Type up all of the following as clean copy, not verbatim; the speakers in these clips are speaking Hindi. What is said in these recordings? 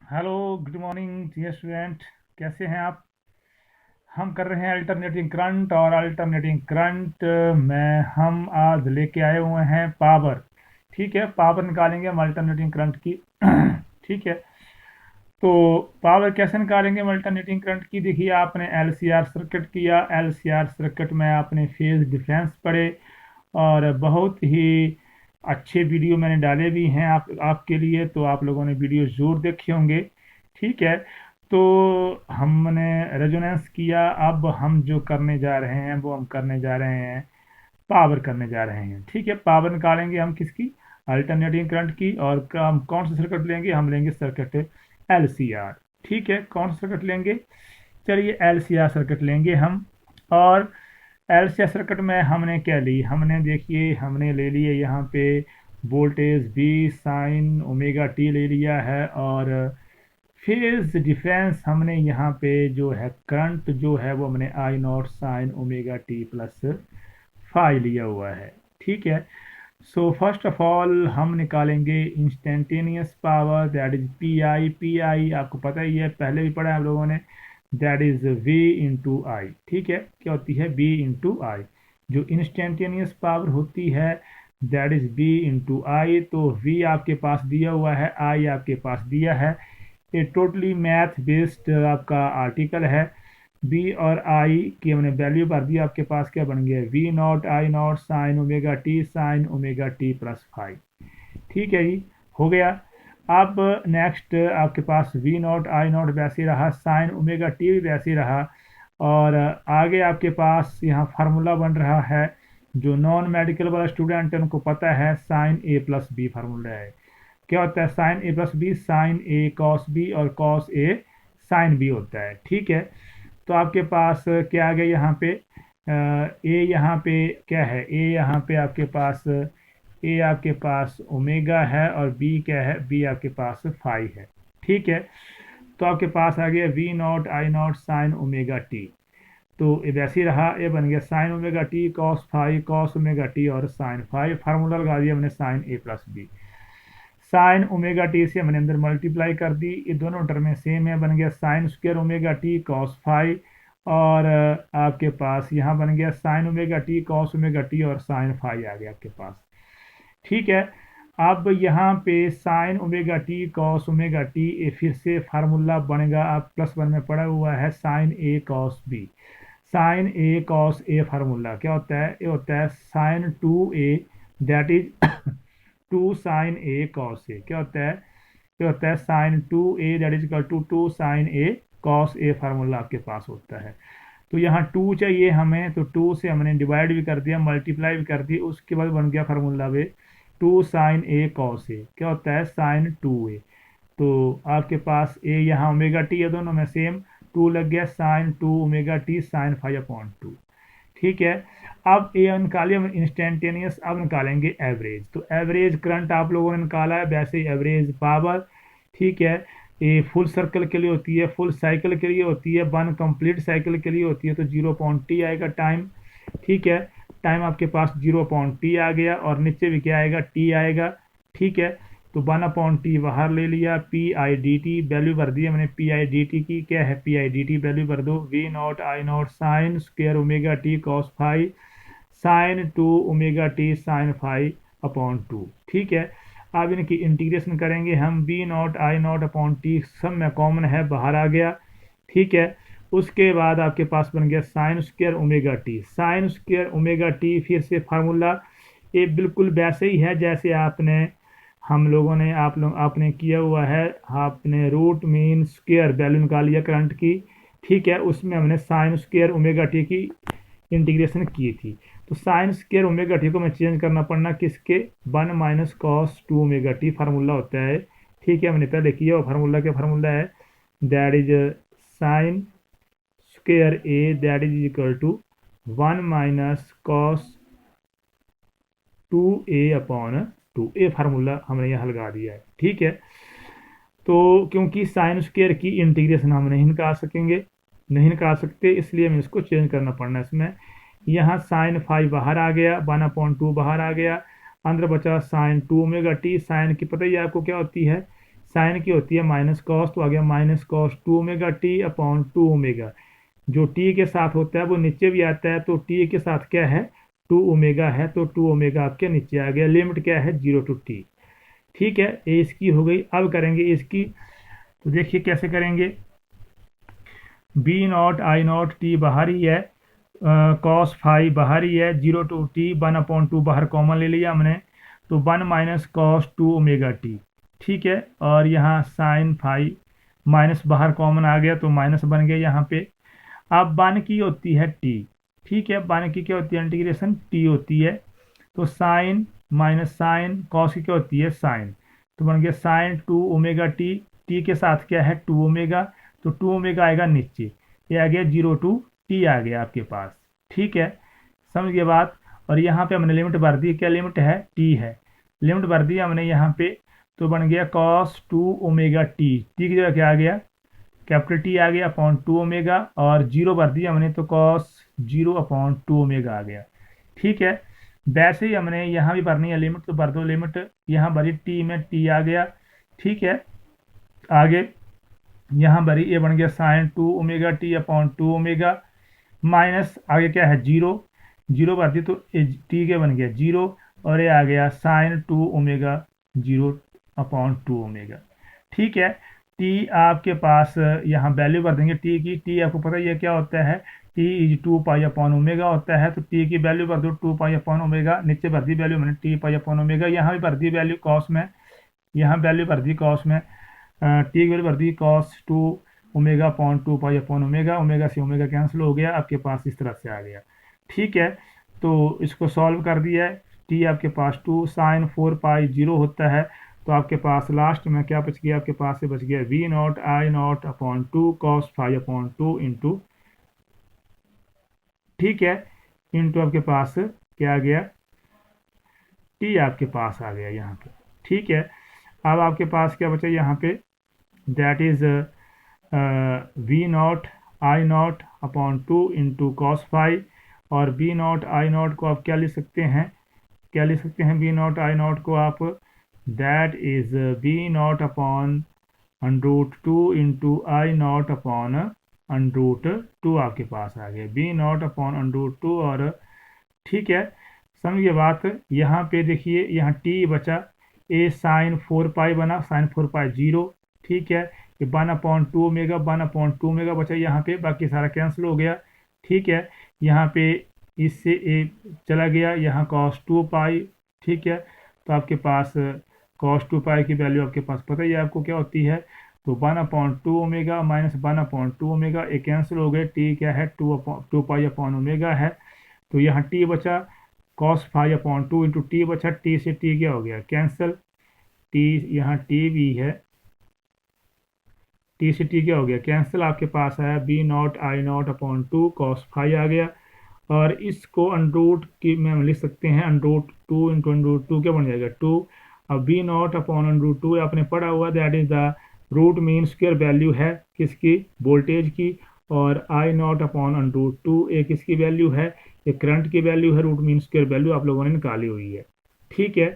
Hello, good morning dear student. कैसे हैं आप? हम कर रहे हैं अल्टरनेटिंग करंट, और अल्टरनेटिंग करंट में हम आज लेके आए हुए हैं पावर। ठीक है, पावर निकालेंगे हम अल्टरनेटिंग करंट की। ठीक है, तो पावर कैसे निकालेंगे हम अल्टरनेटिंग करंट की? देखिए, आपने एलसीआर सर्किट किया, एलसीआर सर्किट में आपने फेज डिफरेंस पढ़े, और बहुत ही अच्छे वीडियो मैंने डाले भी हैं आपके लिए, तो आप लोगों ने वीडियो ज़रूर देखे होंगे। ठीक है, तो हमने रेजोनेंस किया। अब हम जो करने जा रहे हैं वो हम करने जा रहे हैं, पावर करने जा रहे हैं। ठीक है, पावर निकालेंगे हम किसकी? अल्टरनेटिंग करंट की। और हम कौन सा सर्किट लेंगे? हम लेंगे सर्किट एलसीआर। ठीक है, कौन सा सर्किट लेंगे? चलिए, एलसीआर सर्किट लेंगे हम। और एलसीआर सर्किट में हमने क्या ली? हमने देखिए, हमने ले लिए यहाँ पे voltage V sine omega T ले लिया है, और फेज डिफरेंस हमने यहाँ पे जो है करंट जो है वो हमने I naught sine omega T plus phi लिया हुआ है। ठीक है, सो फर्स्ट ऑफ ऑल हम निकालेंगे instantaneous power, that is P I. P I आपको पता ही है, पहले भी पढ़ा है आप लोगों ने। दैट इज वी इंटू आई। ठीक है, क्या होती है? बी इंटू आई। जो इंस्टेंटेनियस पावर होती है दैट इज बी इंटू आई। तो वी आपके पास दिया हुआ है, आई आपके पास दिया है। ये टोटली मैथ बेस्ड आपका आर्टिकल है। बी और आई की हमने वैल्यू भर दी, आपके पास क्या बन गया? V naught I naught sine omega T sine omega T plus five. ठीक है जी, हो गया। अब नेक्स्ट आपके पास वी नॉट आई नॉट वैसे ही रहा, साइन ओमेगा टी भी वैसे ही रहा। और आगे आपके पास यहाँ फार्मूला बन रहा है। जो नॉन मेडिकल वाला स्टूडेंट है उनको पता है, sine A plus B formula है। क्या होता है? Sine A plus B, sine A cos B, और कॉस ए साइन बी होता है। ठीक है, तो आपके पास क्या आ गया यहाँ पे? ए यहाँ पे क्या है? ए यहाँ पे आपके पास, ए आपके पास ओमेगा है, और बी क्या है? बी आपके पास फाई है। ठीक है, तो आपके पास आ गया V naught I naught sine omega t. तो ये वैसे ही रहा, ये बन गया sine omega T cos phi, cos omega T और साइन फाई। फार्मूला लगा दिया हमने sine A plus B. Sine omega t से हमने अंदर मल्टीप्लाई कर दी, ये दोनों टर्में सेम है, बन गया sine square omega T cos phi. और आपके पास यहाँ बन गया sine omega T cos omega T, और साइन फाई आ गया आपके पास। ठीक है, अब यहाँ पे sine omega T cos omega T, ये फिर से फार्मूला बनेगा, आप प्लस वन में पड़ा हुआ है, sine A cos B. Sine A cos A formula क्या होता है? ये होता है sine two A, that is two sine A cos A. क्या होता है? ये होता है sine two A that is equal to two sine A cos A. Formula आपके पास होता है। तो यहाँ टू चाहिए हमें, तो टू से हमने डिवाइड भी कर दिया, मल्टीप्लाई भी कर दी, उसके बाद बन गया फार्मूला वे two sine A cos A. क्या होता है? Sine two A. तो आपके पास ए यहाँ ओमेगा टी है, दोनों में सेम, टू लग गया, sine two omega T sine five upon two. ठीक है, अब ये निकालिए हम इंस्टेंटेनियस। अब निकालेंगे एवरेज। तो एवरेज करंट आप लोगों ने निकाला है, वैसे ही एवरेज पावर। ठीक है, ये फुल सर्कल के लिए होती है, फुल साइकिल के लिए होती है, वन कंप्लीट साइकिल के लिए होती है। तो जीरो पॉइंट टी आएगा टाइम। ठीक है, टाइम आपके पास जीरो पॉइंट टी आ गया, और नीचे भी क्या आएगा? टी आएगा। ठीक है, तो वन अपॉइंट टी बाहर ले लिया, P I D T value भर दी हमने, पी आई डी टी की क्या है? P I D T value भर दो, V naught I naught sine square omega T cos five sine two omega T sine five upon two. ठीक है, अब इनकी इंटीग्रेशन करेंगे हम, V naught I naught upon T सब में कॉमन है, बाहर आ गया। ठीक है, उसके बाद आपके पास बन गया sign square omega T. Sign square omega T फिर से फार्मूला ये बिल्कुल वैसे ही है जैसे आपने हम लोगों ने आपने किया हुआ है। आपने रूट मीन स्क्वेयर वैल्यू निकाल लिया करंट की। ठीक है, उसमें हमने साइन स्क्वेयर ओमेगा टी की इंटीग्रेशन की थी। तो साइन स्क्वेयर ओमेगा टी को मैं चेंज करना पड़ना किसके? One minus cos to omega T formula होता है। ठीक है, हमने पहले किया, वो फार्मूला क्या फार्मूला है? That is sine square A that is equal to one minus cos two A upon two. A formula हमने यहाँ लगा दिया है। ठीक है, तो क्योंकि साइन स्क्वेयर की इंटीग्रेशन हम नहीं निकाल सकेंगे, नहीं निकाल सकते, इसलिए हमें इसको चेंज करना पड़ना है इसमें। यहाँ साइन फाइव बाहर आ गया, वन अपॉन टू बाहर आ गया, अंदर बचा sine two omega T. Sine की पता ही है आपको क्या होती है? साइन की होती है माइनस कॉस, तो आ गया माइनस कॉस 2ωt/2ω। जो टी के साथ होता है वो नीचे भी आता है, तो टी के साथ क्या है 2ω है, तो 2ω आपके नीचे आ गया। लिमिट क्या है 0 to t। ठीक है, ये इसकी हो गई। अब करेंगे इसकी, तो देखिए कैसे करेंगे। B0 I0 t बाहर ही है, कॉस फाई बाहर ही है, 0 to t 1/2 बाहर कॉमन ले लिया हमने, तो 1 माइनस कॉस 2ω t। ठीक है, और यहाँ साइन फाई माइनस बाहर कॉमन आ गया तो माइनस बन गया यहाँ पे। अब 1 की होती है टी। ठीक है, 1 की क्या होती है इंटीग्रेशन टी होती है, तो साइन माइनस साइन कॉस की क्या होती है साइन, तो बन गया साइन 2ω t। टी के साथ क्या है 2ω, तो 2ω आएगा नीचे, ये आ गया 0 to t आ गया आपके पास। ठीक है, समझ गए बात। और यहाँ पे हमने लिमिट भर दी, क्या लिमिट है टी है, लिमिट भर दी हमने यहाँ पे, तो बन गया कॉस 2ω t। टी की जगह क्या आ गया कैपिटल टी आ गया अपॉन 2ω, और जीरो भर दिया हमने तो कॉस 0/2ω आ गया। ठीक है, वैसे ही हमने यहाँ भी भरनी है लिमिट, तो भर दो लिमिट, यहाँ भरी टी में टी आ गया। ठीक है, आगे यहाँ भरी, ये बन गया साइन 2ωt/2ω, माइनस आगे क्या है जीरो, जीरो भर दी तो टी के बन गया जीरो, और ये आ गया साइन 2ω 0/2ω। ठीक है, टी आपके पास यहाँ वैल्यू भर देंगे टी की। टी आपको पता ही है क्या होता है, टी इज 2π/ω होता है, तो टी की वैल्यू भर दो 2π/ω, नीचे भर दी वैल्यू मैंने t π/ω, यहाँ भी भर दी वैल्यू कॉस में, यहाँ वैल्यू भर दी कॉस में, टी की वैल्यू भर दी कॉस 2ω/2π/ω, ओमेगा से ओमेगा कैंसिल हो गया, आपके पास इस तरह से आ गया। ठीक है, तो इसको सॉल्व कर दिया है। टी आपके पास 2 साइन 4π 0 होता है, तो आपके पास लास्ट में क्या बच गया, आपके पास से बच गया V0I0/2 cos phi/2 इंटू, ठीक है, इंटू आपके पास क्या आ गया टी आपके पास आ गया यहाँ पे। ठीक है, अब आपके पास क्या बचा यहाँ पे, that is V0I0/2 into cos phi, और V0I0 को आप क्या लिख सकते हैं, क्या लिख सकते हैं V0I0 को आप, that is V0/√2 into I0/√2 आपके पास आ गया V0/√2। और ठीक है, समझिए बात। यहाँ पे देखिए, यहाँ टी बचा, ए साइन 4π बना, साइन 4π 0। ठीक है, ये 1/2ω 1/2ω बचा यहाँ पे, बाकी सारा कैंसिल हो गया। ठीक है, यहाँ पे इससे ए चला गया, यहाँ cos 2π। ठीक है, तो आपके पास cos 2π की वैल्यू आपके पास पता ही है आपको क्या होती है, तो 1/2ω माइनस 1/2ω, ए कैंसिल हो गए, टी क्या है 2π/ω है, तो यहाँ टी बचा cos phi/2 इंटू टी बचा, टी से टी क्या हो गया कैंसिल, टी यहाँ टी भी है, टी से टी क्या हो गया कैंसिल, आपके पास आया V0I0/2 cos phi आ गया। और इसको अंडरूट की में हम लिख सकते हैं, √2 इंटू √2 क्या बन जाएगा 2। अब V0/√2 आपने पढ़ा हुआ, that is the root mean square value है किसकी वोल्टेज की, और I0/√2 एक इसकी वैल्यू है, एक करंट की वैल्यू है, रूट मीन स्क्वायर वैल्यू आप लोगों ने निकाली हुई है। ठीक है,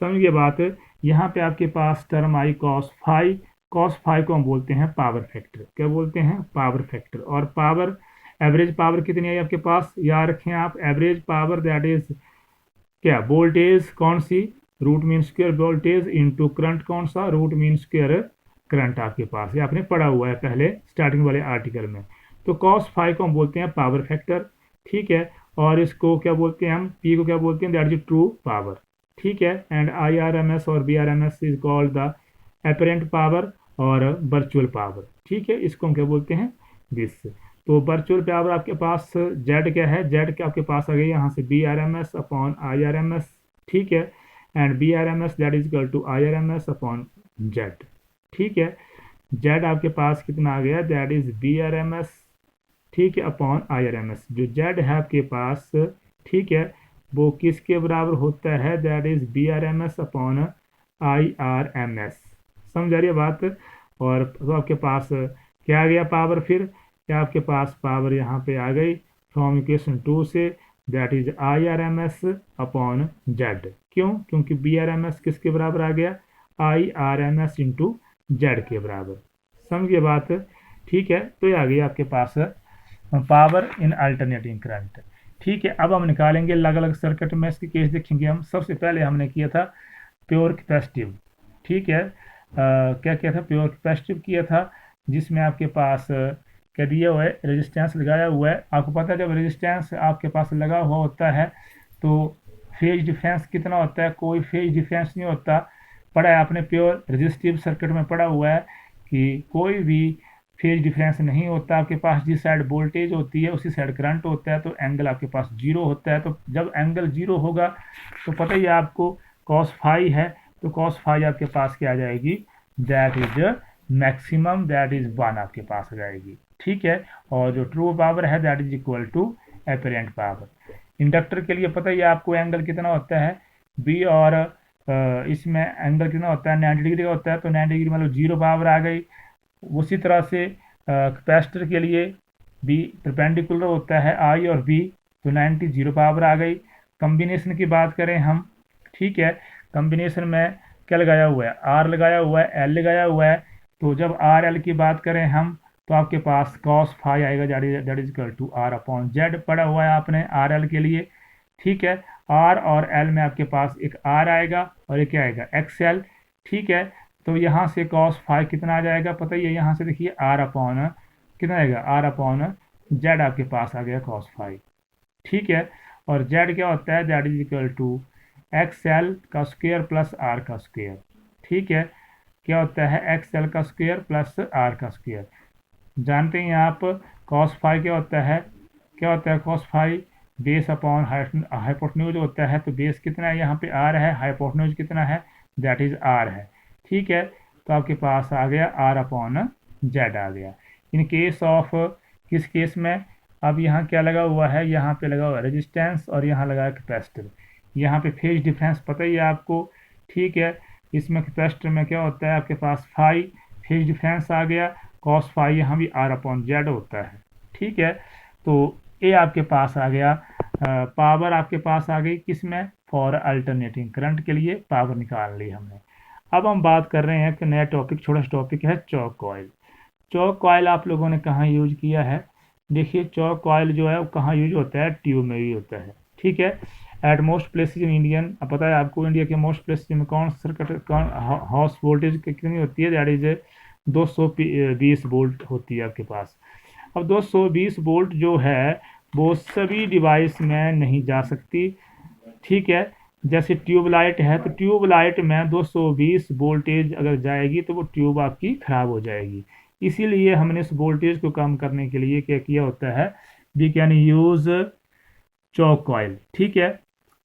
समझिए बात। यहाँ पे आपके पास टर्म आई cos phi, cos phi को हम बोलते हैं पावर फैक्टर, क्या बोलते हैं पावर फैक्टर। और पावर, एवरेज पावर कितनी आई आपके पास, याद रखें आप, एवरेज पावर दैट इज क्या वोल्टेज कौन सी, root mean square voltage into current कौन सा, रूट मीन स्क्वायर करंट आपके पास, ये आपने पढ़ा हुआ है पहले स्टार्टिंग वाले आर्टिकल में। तो cos phi को हम बोलते हैं पावर फैक्टर। ठीक है, और इसको क्या बोलते हैं हम, P को क्या बोलते हैं, दैट इज ट्रू पावर। ठीक है, एंड IRMS और BRMS is called the apparent power और वर्चुअल पावर। ठीक है, इसको हम क्या बोलते हैं दिस। तो वर्चुअल पावर आपके पास जेड क्या है, जेड के आपके पास आ गई यहाँ से BRMS/IRMS। ठीक है, and BRMS that is equal to IRMS/जेड। ठीक है, जेड आपके पास कितना आ गया, दैट इज BRMS, ठीक है, अपॉन IRMS। जो जेड है आपके पास, ठीक है, वो किसके बराबर होता है, दैट इज BRMS/IRMS। समझ आ रही है बात। और तो आपके पास क्या आ गया पावर, फिर क्या आपके पास पावर यहाँ पे आ गई फ्रॉम इक्वेशन 2 से, दैट इज IRMS/जेड। क्यों, क्योंकि BRMS किसके बराबर आ गया IRMS इंटू जेड के बराबर। समझिए बात, ठीक है। तो ये आ गई आपके पास पावर इन अल्टरनेटिंग करंट। ठीक है, अब हम निकालेंगे अलग अलग सर्किट में इसके केस देखेंगे हम। सबसे पहले हमने किया था प्योर कैपेसिटिव। ठीक है, क्या किया था, प्योर कैपेसिटिव किया था, जिसमें आपके पास क्या दिया हुआ है, रेजिस्टेंस लगाया हुआ है। आपको पता है जब रेजिस्टेंस आपके पास लगा हुआ होता है तो फेज डिफरेंस कितना होता है, कोई फेज डिफरेंस नहीं होता। पढ़ा है आपने, प्योर रेजिस्टिव सर्किट में पढ़ा हुआ है कि कोई भी फेज डिफरेंस नहीं होता। आपके पास जिस साइड वोल्टेज होती है उसी साइड करंट होता है, तो एंगल आपके पास जीरो होता है। तो जब एंगल जीरो होगा तो पता ही है आपको कॉस फाई है, तो कॉस फाई आपके पास क्या आ जाएगी, that is maximum, that is one आपके पास आ जाएगी। ठीक है, और जो ट्रू पावर है that is equal to apparent power. Inductor के लिए पता ही है आपको एंगल कितना होता है बी, और इसमें एंगल कितना होता है 90 डिग्री का होता है, तो 90 डिग्री मतलब जीरो पावर आ गई। उसी तरह से कैपेसिटर के लिए बी परपेंडिकुलर होता है आई और बी, तो 90 जीरो पावर आ गई। कॉम्बिनेशन की बात करें हम, ठीक है, कॉम्बिनेशन में क्या लगाया हुआ है, आर लगाया हुआ है, एल लगाया हुआ है। तो जब आर एल की बात करें हम तो आपके पास कॉस फाई आएगा, that is equal to R upon Z पढ़ा हुआ है आपने आर एल के लिए। ठीक है, आर और एल में आपके पास एक आर आएगा और एक क्या आएगा, एक्स एल। ठीक है, तो यहाँ से कॉस फाई कितना आ जाएगा पता ही है, यहाँ से देखिए आर अपॉन कितना आएगा, आर अपॉन जेड आपके पास आ गया कॉस फाई। ठीक है, और जेड क्या होता है, that is equal to X L का स्क्वायर प्लस आर का स्क्वायर। ठीक है, क्या होता है, एक्स एल का स्क्वायर प्लस आर का स्क्वायर। जानते हैं आप कॉस फाई क्या होता है, क्या होता है cos phi, base upon hypotenuse होता है। तो बेस कितना है, यहाँ पे आर है, हाइपोटेन्यूज कितना है, दैट इज आर है। ठीक है, तो आपके पास आ गया आर अपॉन जेड आ गया। इन केस ऑफ, किस केस में, अब यहाँ क्या लगा हुआ है, यहाँ पे लगा हुआ है रेजिस्टेंस और यहाँ लगा है कैपेसिटर। यहाँ पे फेज डिफरेंस पता ही है आपको। ठीक है, इसमें कैपेसिटर में क्या होता है आपके पास फाई, फेज डिफरेंस आ गया, कॉस फाई यहाँ भी आर अपॉन जेड होता है। ठीक है, तो ये आपके पास आ गया, पावर आपके पास आ गई किस में, फॉर अल्टरनेटिंग करंट के लिए पावर निकाल ली हमने। अब हम बात कर रहे हैं कि नया टॉपिक, छोटा सा टॉपिक है चौक कॉइल। चौक कॉइल आप लोगों ने कहाँ यूज किया है, देखिए चौक कॉइल जो है वो कहाँ यूज होता है, ट्यूब में यूज होता है। ठीक है, at most places in Indian, अब पता है आपको इंडिया के मोस्ट प्लेसेज में कौन सर्किट, कौन हाउस वोल्टेज कितनी होती है, दैट इज 220 वोल्ट होती है आपके पास। अब 220 वोल्ट जो है वो सभी डिवाइस में नहीं जा सकती। ठीक है, जैसे ट्यूबलाइट है तो ट्यूबलाइट में 220 वोल्टेज अगर जाएगी तो वो ट्यूब आपकी खराब हो जाएगी। इसीलिए हमने इस वोल्टेज को कम करने के लिए क्या किया होता है, we can use choke coil. ठीक है,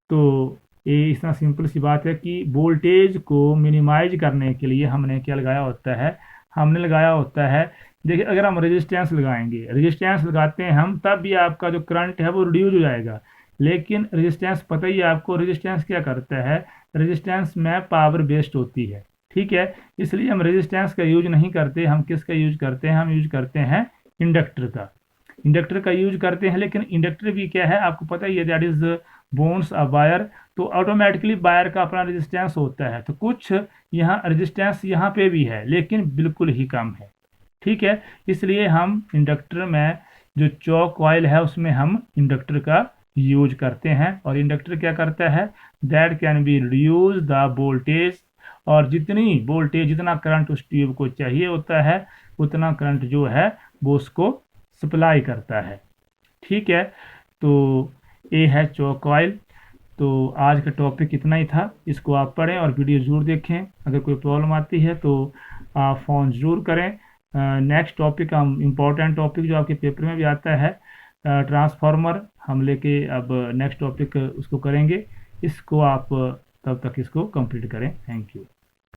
तो ये इतना सिंपल सी बात है कि वोल्टेज को मिनिमाइज करने के लिए हमने क्या लगाया होता है, हमने लगाया होता है, देखिए अगर हम रेजिस्टेंस लगाएंगे, रेजिस्टेंस लगाते हैं हम, तब भी आपका जो करंट है वो रिड्यूज हो जाएगा। लेकिन रेजिस्टेंस पता ही है आपको, रेजिस्टेंस क्या करता है, रेजिस्टेंस में पावर बेस्ड होती है। ठीक है, इसलिए हम रेजिस्टेंस का यूज नहीं करते, हम किसका यूज करते हैं, हम यूज करते हैं इंडक्टर का, इंडक्टर का यूज करते हैं। लेकिन इंडक्टर भी क्या है आपको पता ही है, that is bones a wire, तो ऑटोमेटिकली वायर का अपना रेजिस्टेंस होता है। तो कुछ यहाँ रेजिस्टेंस यहाँ पे भी है लेकिन बिल्कुल ही कम है। ठीक है, इसलिए हम इंडक्टर में जो चौक कॉइल है उसमें हम इंडक्टर का यूज करते हैं। और इंडक्टर क्या करता है, that can be reduce the voltage, और जितनी वोल्टेज, जितना करंट उस ट्यूब को चाहिए होता है उतना करंट जो है वो उसको सप्लाई करता है। ठीक है, तो ये है चौक कॉइल। तो आज का टॉपिक इतना ही था, इसको आप पढ़ें और वीडियो ज़रूर देखें। अगर कोई प्रॉब्लम आती है तो आप फ़ोन ज़रूर करें। नेक्स्ट टॉपिक, हम इम्पोर्टेंट टॉपिक जो आपके पेपर में भी आता है, ट्रांसफार्मर, हम लेके अब नेक्स्ट टॉपिक उसको करेंगे। इसको आप तब तक इसको कंप्लीट करें। Thank you.